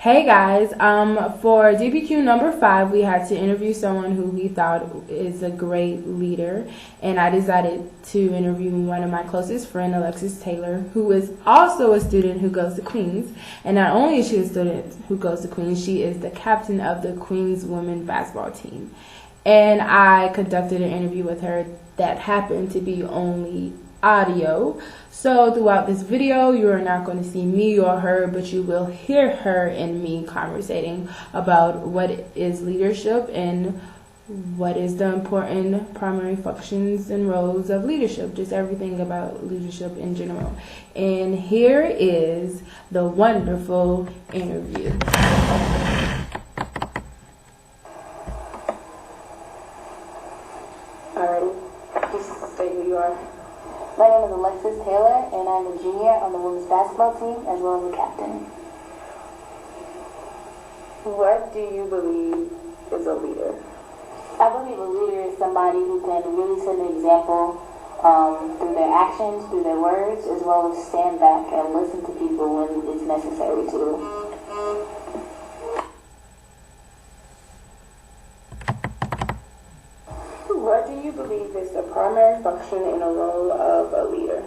Hey guys, for DBQ number 5, we had to interview someone who we thought is a great leader, and I decided to interview one of my closest friends, Alexys Taylor, who is also a student who goes to Queens. And not only is she a student who goes to Queens, she is the captain of the Queens women's basketball team. And I conducted an interview with her that happened to be only audio. So throughout this video, you are not going to see me or her, but you will hear her and me conversating about what is leadership and what is the important primary functions and roles of leadership, just everything about leadership in general. And here is the wonderful interview. Alrighty, just say who you are. My name is Alexys Taylor, and I'm a junior on the women's basketball team as well as a captain. What do you believe is a leader? I believe a leader is somebody who can really set an example through their actions, through their words, as well as stand back and listen to people when it's necessary to. What do you believe is the primary function in a role of a leader?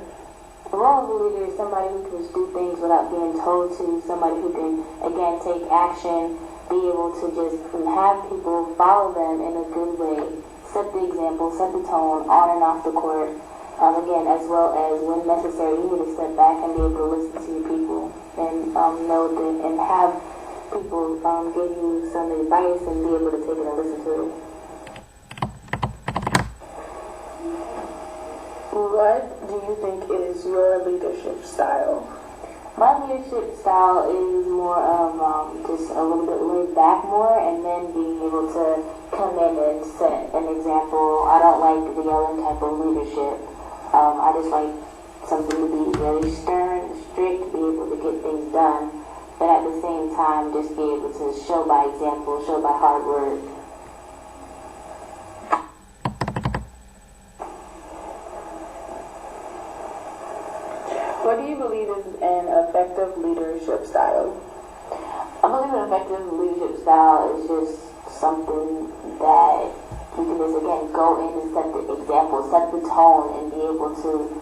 The role of a leader is somebody who can just do things without being told to, somebody who can, again, take action, be able to just have people follow them in a good way, set the example, set the tone on and off the court, again, as well as when necessary, you need to step back and be able to listen to your people and know that, and have people give you some advice and be able to take it and listen to it. What do you think is your leadership style? My leadership style is more of just a little bit laid back more, and then being able to come in and set an example. I don't like the yelling type of leadership. I just like something to be very stern, strict, be able to get things done, but at the same time just be able to show by example, show by hard work. What do you believe is an effective leadership style? I believe an effective leadership style is just something that you can just, again, go in and set the example, set the tone, and be able to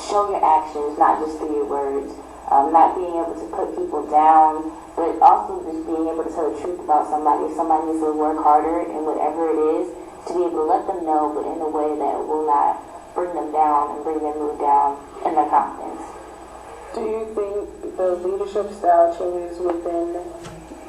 show your actions, not just through your words. Not being able to put people down, but also just being able to tell the truth about somebody. If somebody needs to work harder in whatever it is, to be able to let them know, but in a way that will not bring them down and bring their mood down in their confidence. Do you think the leadership style changes within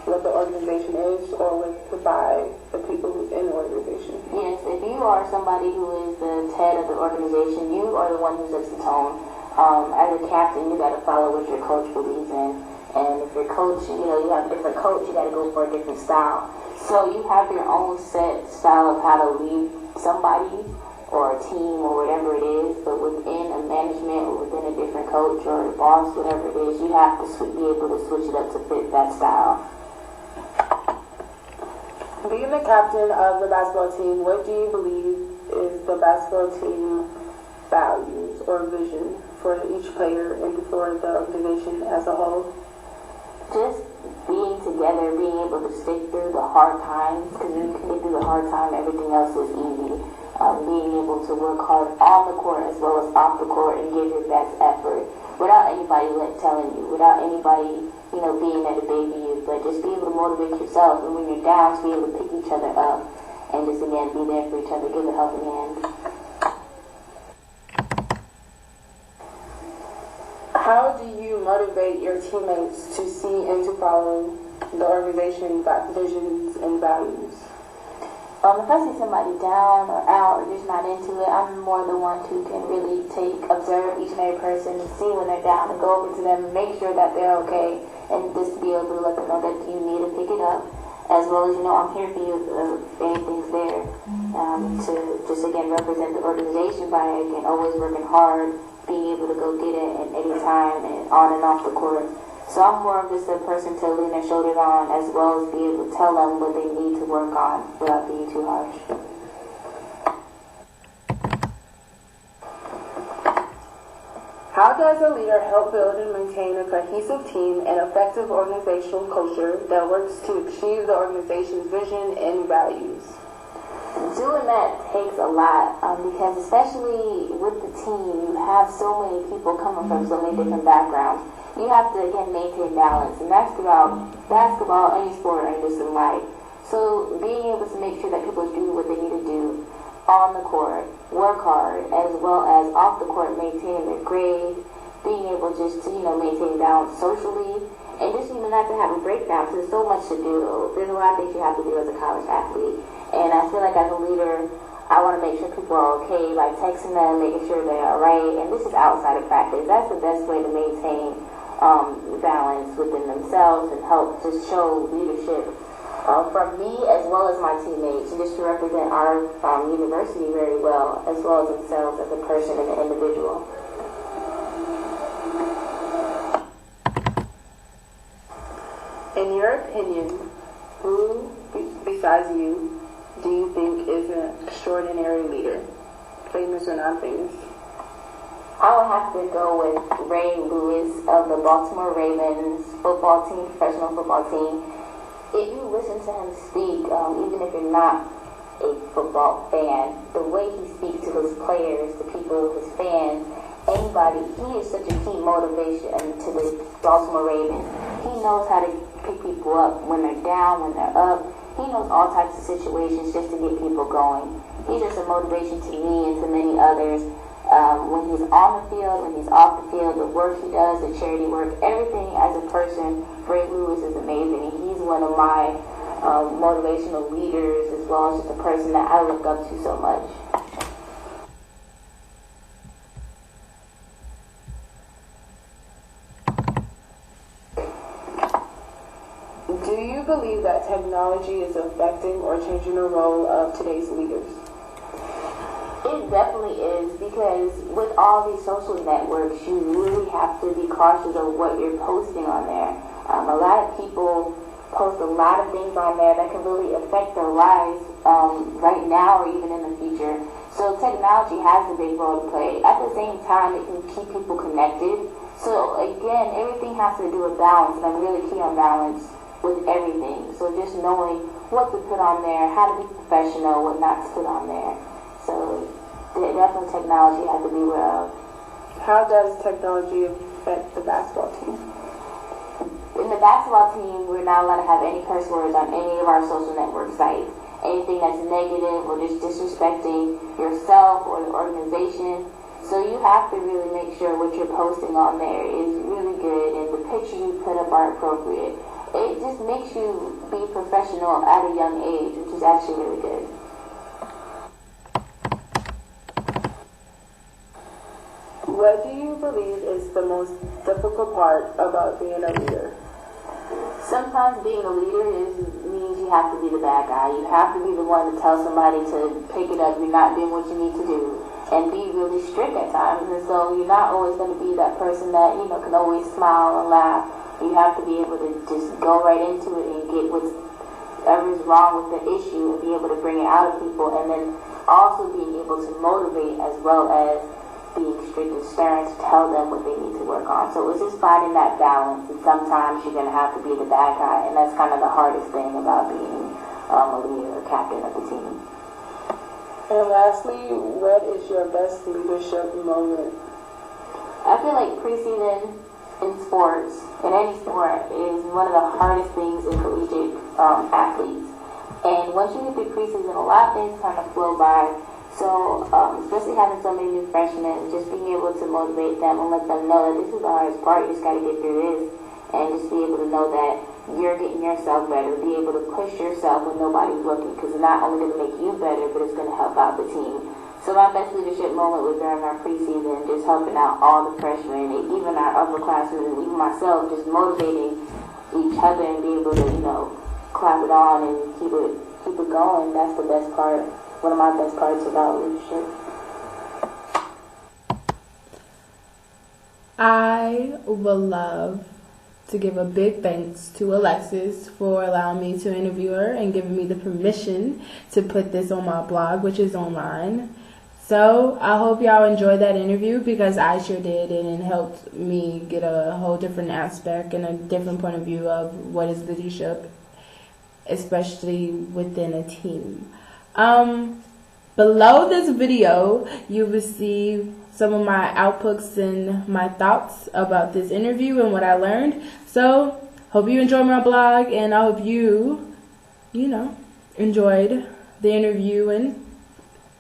what the organization is or by the people who's in the organization? Yes, if you are somebody who is the head of the organization, you are the one who sets the tone. As a captain, you got to follow what your coach believes in. And if your coach, you have a different coach, you got to go for a different style. So you have your own set style of how to lead somebody or a team or whatever it is, but within a management or within a different coach or a boss, whatever it is, you have to be able to switch it up to fit that style. Being the captain of the basketball team, what do you believe is the basketball team values or vision for each player and for the organization as a whole? Just being together, being able to stick through the hard times, because when you can get through the hard time, everything else is easy. Being able to work hard on the court as well as off the court and give your best effort without anybody telling you, without anybody, being there to baby you, but just be able to motivate yourself, and when you're down, to be able to pick each other up and just, again, be there for each other, give a helping hand. How do you motivate your teammates to see and to follow the organization's visions and values? If I see somebody down or out or just not into it, I'm more the one who can really observe each and every person and see when they're down and go over to them and make sure that they're okay, and just be able to let them know that you need to pick it up, as well as, I'm here for you if anything's there, to just, again, represent the organization by, again, always working hard, being able to go get it at any time and on and off the court. So I'm more of just a person to lean their shoulders on, as well as be able to tell them what they need to work on without being too harsh. How does a leader help build and maintain a cohesive team and effective organizational culture that works to achieve the organization's vision and values? Doing that takes a lot because especially with the team, you have so many people coming from so many different backgrounds. You have to, again, maintain balance, and that's throughout basketball, any sport, or just in life. So being able to make sure that people do what they need to do on the court, work hard, as well as off the court, maintaining their grade, being able just to, maintain balance socially, and just even not to have a breakdown, because there's so much to do. There's a lot of things you have to do as a college athlete. And I feel like as a leader, I want to make sure people are okay by texting them, making sure they're all right. And this is outside of practice. That's the best way to maintain balance within themselves and help just show leadership from me as well as my teammates, and just to represent our university very well, as well as themselves as a person and an individual. In your opinion, who besides you do you think is an extraordinary leader, famous or not famous? I would have to go with Ray Lewis of the Baltimore Ravens football team, professional football team. If you listen to him speak, even if you're not a football fan, the way he speaks to his players, the people, his fans, anybody, he is such a key motivation to the Baltimore Ravens. He knows how to pick people up when they're down, when they're up. He knows all types of situations just to get people going. He's just a motivation to me and to many others. When he's on the field, when he's off the field, the work he does, the charity work, everything as a person, Ray Lewis is amazing. He's one of my motivational leaders, as well as just a person that I look up to so much. Do you believe that technology is affecting or changing the role of today's leaders? It definitely is, because with all these social networks, you really have to be cautious of what you're posting on there. A lot of people post a lot of things on there that can really affect their lives right now or even in the future. So technology has a big role to play. At the same time, it can keep people connected. So again, everything has to do with balance, and I'm really key on balance with everything. So just knowing what to put on there, how to be professional, what not to put on there. So definitely technology has to be aware of. How does technology affect the basketball team? In the basketball team, we're not allowed to have any curse words on any of our social network sites. Anything that's negative or just disrespecting yourself or the organization. So you have to really make sure what you're posting on there is really good and the pictures you put up are appropriate. It just makes you be professional at a young age, which is actually really good. What do you believe is the most difficult part about being a leader? Sometimes being a leader means you have to be the bad guy. You have to be the one to tell somebody to pick it up. You're not doing what you need to do, and be really strict at times. And so you're not always going to be that person that can always smile and laugh. You have to be able to just go right into it and get whatever's wrong with the issue and be able to bring it out of people, and then also being able to motivate as well as being strict and stern to tell them what they need to work on. So it's just finding that balance, and sometimes you're going to have to be the bad guy, and that's kind of the hardest thing about being a leader or captain of the team. And lastly, what is your best leadership moment? I feel like preseason in sports, in any sport, is one of the hardest things in collegiate athletes. And once you get through preseason, a lot of things kind of flow by. So, especially having so many new freshmen, just being able to motivate them and let them know that this is the hardest part, you just got to get through this, and just be able to know that you're getting yourself better, be able to push yourself when nobody's looking, because it's not only going to make you better, but it's going to help out the team. So my best leadership moment was during our preseason, just helping out all the freshmen, and even our upperclassmen, and even myself, just motivating each other and be able to, clap it on and keep it going. That's the best part. One of my best parts about leadership. I would love to give a big thanks to Alexys for allowing me to interview her and giving me the permission to put this on my blog, which is online. So I hope y'all enjoyed that interview, because I sure did, and it helped me get a whole different aspect and a different point of view of what is leadership, especially within a team. Below this video, you will see some of my outputs and my thoughts about this interview and what I learned. So hope you enjoyed my blog, and I hope you enjoyed the interview, and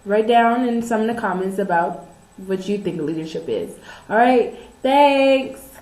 write down in some of the comments about what you think leadership is. All right, thanks.